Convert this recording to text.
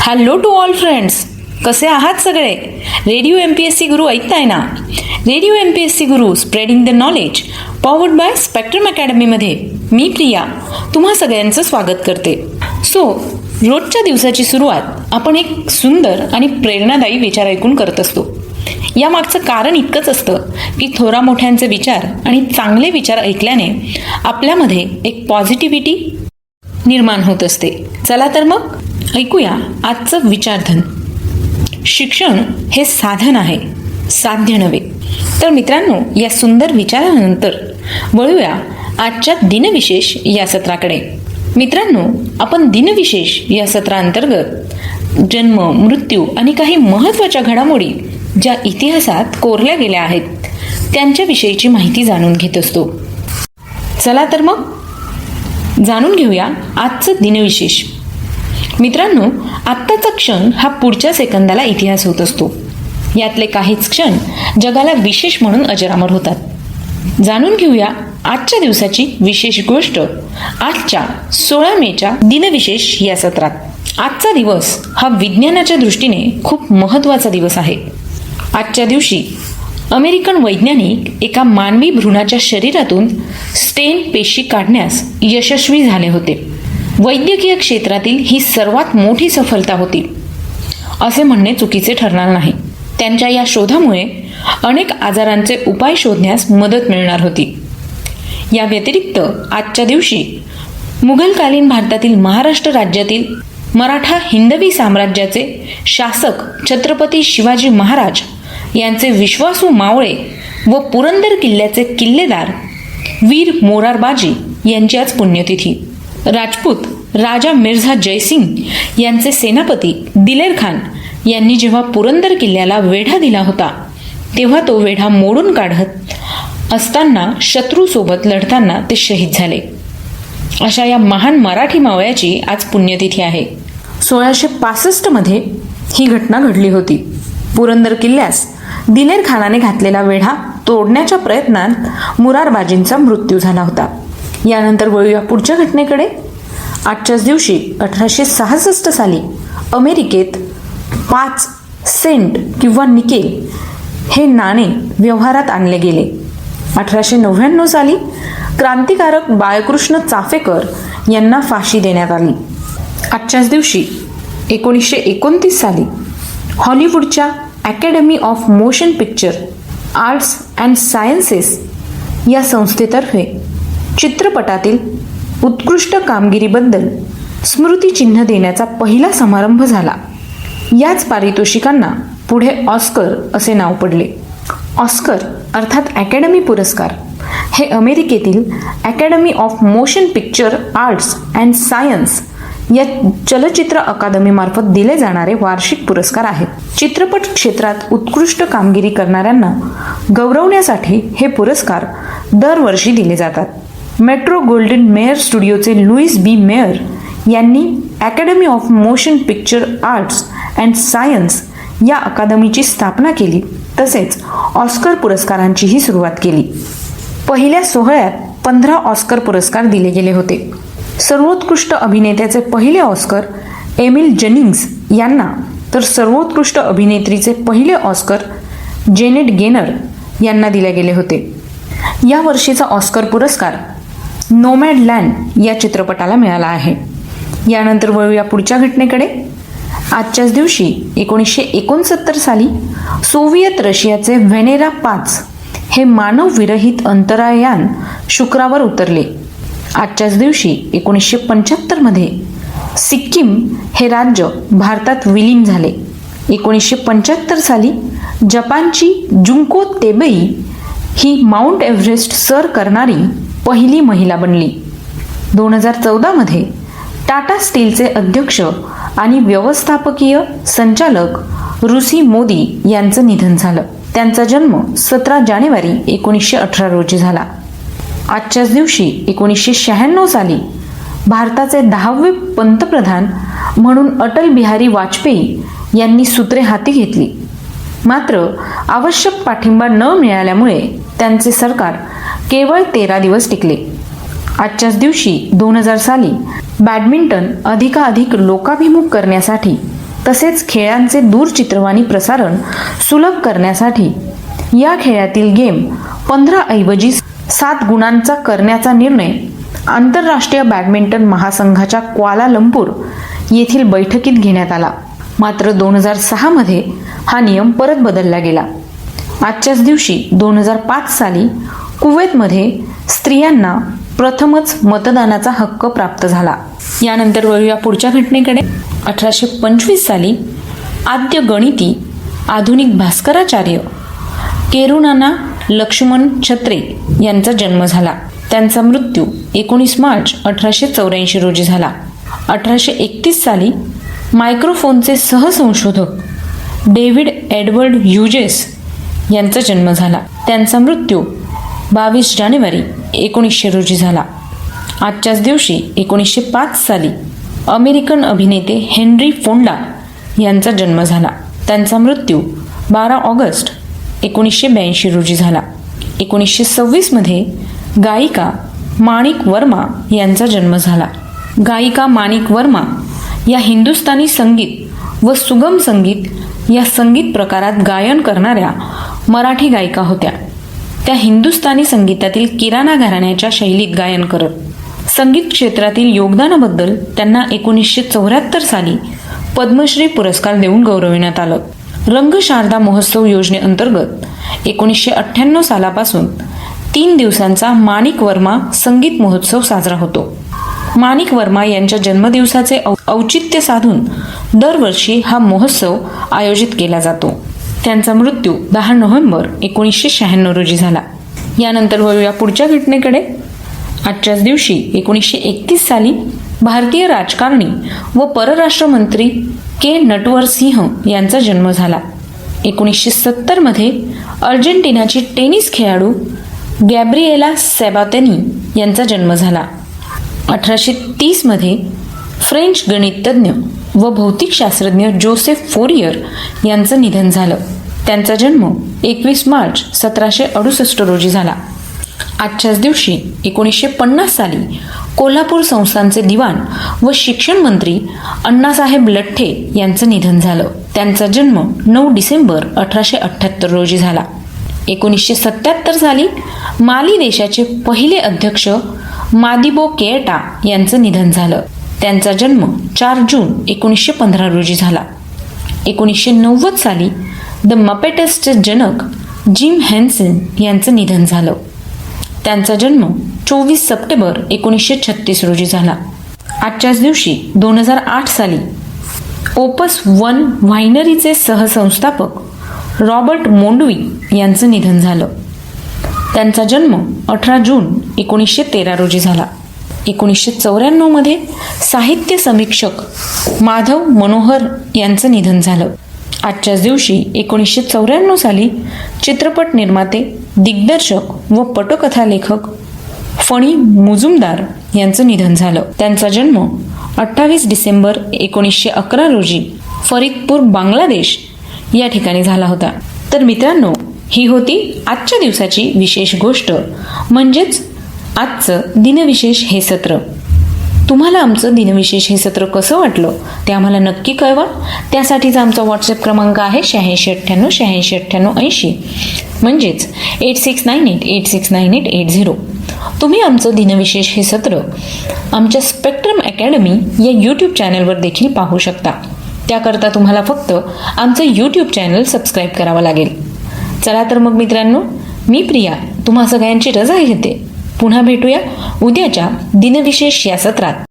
Hello to all friends, कसे आहात सगळे? रेडिओ MPSC गुरु ऐकताय ना? रेडिओ MPSC गुरु spreading the knowledge powered by Spectrum अकॅडमीमध्ये मी प्रिया तुम्हा सगळ्यांचं स्वागत करते. रोजच्या दिवसाची सुरुवात आपण एक सुंदर आणि प्रेरणादायी विचार ऐकून करत असतो. यामागचं कारण इतकंच असतं की थोरा मोठ्यांचे विचार आणि चांगले विचार ऐकल्याने आपल्यामध्ये एक पॉझिटिव्हिटी निर्माण होत असते. चला तर मग ऐकूया आजचं विचारधन. शिक्षण हे साधन आहे, साध्य नव्हे. तर मित्रांनो, या सुंदर विचारानंतर वळूया आजच्या दिनविशेष या सत्राकडे. मित्रांनो, आपण दिनविशेष या सत्रांतर्गत जन्म, मृत्यू आणि काही महत्त्वाच्या घडामोडी ज्या इतिहासात कोरल्या गेल्या आहेत त्यांच्याविषयीची माहिती जाणून घेत असतो. चला तर मग जाणून घेऊया आजचं दिनविशेष. मित्रांनो, आत्ताचा क्षण हा पुढच्या सेकंदाला इतिहास होत असतो. यातले काहीच क्षण जगाला विशेष म्हणून अजरामर होतात. जाणून घेऊया आजच्या दिवसाची विशेष गोष्ट आजच्या 16 मेच्या दिनविशेष या सत्रात. आजचा दिवस हा विज्ञानाच्या दृष्टीने खूप महत्त्वाचा दिवस आहे. आजच्या दिवशी अमेरिकन वैज्ञानिक एका मानवी भ्रूणाच्या शरीरातून स्टेन पेशी काढण्यास यशस्वी झाले होते. वैद्यकीय क्षेत्रातील ही सर्वात मोठी सफलता होती असे म्हणणे चुकीचे ठरणार नाही. त्यांच्या या शोधामुळे अनेक आजारांचे उपाय शोधण्यास मदत मिळणार होती. या व्यतिरिक्त आजच्या दिवशी मुघलकालीन भारतातील महाराष्ट्र राज्यातील मराठा हिंदवी साम्राज्याचे शासक छत्रपती शिवाजी महाराज यांचे विश्वासू मावळे व पुरंदर किल्ल्याचे किल्लेदार वीर मोरारबाजी यांची आज पुण्यतिथी. राजपूत राजा मिर्झा जयसिंग यांचे सेनापती दिलेर खान यांनी जेव्हा पुरंदर किल्ल्याला वेढा दिला होता तेव्हा तो वेढा मोडून काढत असताना शत्रूसोबत लढताना ते शहीद झाले. अशा या महान मराठी मावळ्याची आज पुण्यतिथी आहे. 1665 मध्ये ही घटना घडली होती. पुरंदर किल्ल्यास दिलेर खानाने घातलेला वेढा तोडण्याच्या प्रयत्नात मुरारबाजींचा मृत्यू झाला होता. यानंतर वळूया पुढच्या घटनेकडे. आजच्याच दिवशी 1866 साली अमेरिकेत 5 सेंट किंवा निकेल हे नाणे व्यवहारात आणले गेले. 1899 साली क्रांतिकारक बाळकृष्ण चाफेकर यांना फाशी देण्यात आली. आजच्याच दिवशी 1929 साली हॉलिवूडच्या Academy of Motion Picture Arts and Sciences या संस्थेतर्फे चित्रपटातील उत्कृष्ट कामगिरीबद्दल स्मृतिचिन्ह देण्याचा पहिला समारंभ झाला. याच पारितोषिकांना पुढे ऑस्कर असे नाव पडले. ऑस्कर अर्थात अकॅडमी पुरस्कार हे अमेरिकेतील academy of Motion Picture Arts and science या चलचित्र अकादमीमार्फत दिले जाणारे वार्षिक पुरस्कार आहेत. चित्रपट क्षेत्रात उत्कृष्ट कामगिरी करणाऱ्यांना गौरवण्यासाठी हे पुरस्कार दरवर्षी दिले जातात. मेट्रो गोल्डन मेयर स्टुडिओचे लुईस बी मेयर यांनी academy of Motion Picture Arts and science या अकादमीची स्थापना केली. तसेच ऑस्कर पुरस्कारांचीही सुरुवात केली. पहिल्या सोहळ्यात 15 ऑस्कर पुरस्कार दिले गेले होते. सर्वोत्कृष्ट अभिनेत्याचे पहिले ऑस्कर एमिल जेनिंग्स यांना, तर सर्वोत्कृष्ट अभिनेत्रीचे पहिले ऑस्कर जेनेट गेनर यांना दिले गेले होते. या वर्षीचा ऑस्कर पुरस्कार नोमॅडलँड या चित्रपटाला मिळाला आहे. यानंतर वळूया पुढच्या घटनेकडे. आजच्याच दिवशी 1969 साली सोव्हिएत रशियाचे व्हेनेरा 5 हे मानवविरहित अंतराळयान शुक्रावर उतरले. आजच्याच दिवशी 1975 मध्ये सिक्कीम हे राज्य भारतात विलीन झाले. 1975 साली जपानची जुंको तेबेई ही माउंट एव्हरेस्ट सर करणारी पहिली महिला बनली. 2014 मध्ये टाटा स्टीलचे अध्यक्ष आणि व्यवस्थापकीय संचालक ऋषी मोदी यांचं निधन झालं. त्यांचा जन्म 17 जानेवारी 1918 रोजी झाला. आजच्याच दिवशी 1996 साली भारताचे 10वे पंतप्रधान म्हणून अटल बिहारी वाजपेयी यांनी सूत्रे हाती घेतली. मात्र आवश्यक पाठिंबा न मिळाल्यामुळे त्यांचे सरकार केवळ 13 दिवस टिकले. आजच्याच दिवशी 2000 साली बॅडमिंटन अधिकाधिक लोकाभिमुख करण्यासाठी तसेच खेळांचे दूरचित्रवाणी प्रसारण सुलभ करण्यासाठी या खेळातील गेम 15 ऐवजी 7 गुणांचा करण्याचा निर्णय आंतरराष्ट्रीय बॅडमिंटन महासंघाच्या क्वालालंपूर येथील बैठकीत घेण्यात आला. मात्र 2006 मध्ये हा नियम परत बदलला गेला. आजच्याच दिवशी 2005 साली कुवेतमध्ये स्त्रियांना प्रथमच मतदानाचा हक्क प्राप्त झाला. यानंतर वळूया पुढच्या घटनेकडे. 1825 साली आद्य गणिती आधुनिक भास्कराचार्य केरुनाना लक्ष्मण छत्रे यांचा जन्म झाला. त्यांचा मृत्यू 19 मार्च 1884 रोजी झाला. 1831 साली मायक्रोफोनचे सहसंशोधक डेव्हिड एडवर्ड ह्युजेस यांचा जन्म झाला. त्यांचा मृत्यू 22 जानेवारी 1900 रोजी झाला. आजच्याच दिवशी 1905 साली अमेरिकन अभिनेते हेनरी फोंडा यांचा जन्म झाला. त्यांचा मृत्यू 12 ऑगस्ट 1982 रोजी झाला. 1926 मध्ये गायिका माणिक वर्मा यांचा जन्म झाला. गायिका माणिक वर्मा या हिंदुस्थानी संगीत व सुगम संगीत या संगीत प्रकारात गायन करणाऱ्या मराठी गायिका होत्या. त्या हिंदुस्थानी संगीतातील किराणा घराण्याच्या शैलीत गायन करत. संगीत क्षेत्रातील योगदानाबद्दल त्यांना 1974 साली पद्मश्री पुरस्कार देऊन गौरविण्यात आलं. रंग शारदा महोत्सव योजनेअंतर्गत 1998 सालापासून 3 दिवसांचा माणिक वर्मा संगीत महोत्सव साजरा होतो. माणिक वर्मा यांच्या जन्मदिवसाचे औचित्य साधून दरवर्षी हा महोत्सव आयोजित केला जातो. त्यांचा मृत्यू 10 नोव्हेंबर 1996 रोजी झाला. यानंतर वळूया पुढच्या घटनेकडे. आजच्याच दिवशी 1931 साली भारतीय राजकारणी व परराष्ट्र मंत्री के नटवरसिंह यांचा जन्म झाला. 1970 मध्ये अर्जेंटिनाची टेनिस खेळाडू गॅब्रिएला सॅबातेनी यांचा जन्म झाला. 1830 मध्ये फ्रेंच गणितज्ञ व भौतिकशास्त्रज्ञ जोसेफ फोरियर यांचं निधन झालं. त्यांचा जन्म 21 मार्च 1768 रोजी झाला. आजच्याच दिवशी 1950 साली कोल्हापूर संस्थानचे दिवाण व शिक्षण मंत्री अण्णासाहेब लठ्ठे यांचं निधन झालं. त्यांचा जन्म 9 डिसेंबर 1878 रोजी झाला. 1977 साली माली देशाचे पहिले अध्यक्ष मादिबो केटा यांचं निधन झालं. त्यांचा जन्म 4 जून 1915 रोजी झाला. 1990 साली द मपेटसचे जनक जिम हेन्सन यांचं निधन झालं. त्यांचा जन्म 24 सप्टेंबर 1936 रोजी झाला. आजच्याच दिवशी 2008 साली ओपस 1 व्हायनरीचे सहसंस्थापक रॉबर्ट मोंडवी यांचं निधन झालं. त्यांचा जन्म 18 जून 1913 रोजी झाला. 1994 मध्ये साहित्य समीक्षक माधव मनोहर यांचं निधन झालं. आजच्याच दिवशी 1994 साली चित्रपट निर्माते, दिग्दर्शक व पटकथा लेखक फणी मुजुमदार यांचं निधन झालं. त्यांचा जन्म 28 डिसेंबर 1911 रोजी फरीदपूर, बांगलादेश या ठिकाणी झाला होता. तर मित्रांनो, ही होती आजच्या दिवसाची विशेष गोष्ट, म्हणजेच आजचं दिनविशेष हे सत्र. तुम्हाला आमचं दिनविशेष हे सत्र कसं वाटलं ते आम्हाला नक्की कळवा. त्यासाठीचा आमचा व्हॉट्सअप क्रमांक आहे 8698 म्हणजेच 8698869880. तुम्ही आमचं दिनविशेष हे सत्र आमच्या स्पेक्ट्रम अकॅडमी या यूट्यूब चॅनलवर देखील पाहू शकता. त्याकरता तुम्हाला फक्त आमचं यूट्यूब चॅनल सबस्क्राईब करावं लागेल. चला तर मग मित्रांनो, मी प्रिया तुम्हा सगळ्यांची रजा घेते. पुन्हा भेटूया उद्याच्या दिनविशेष या सत्रात.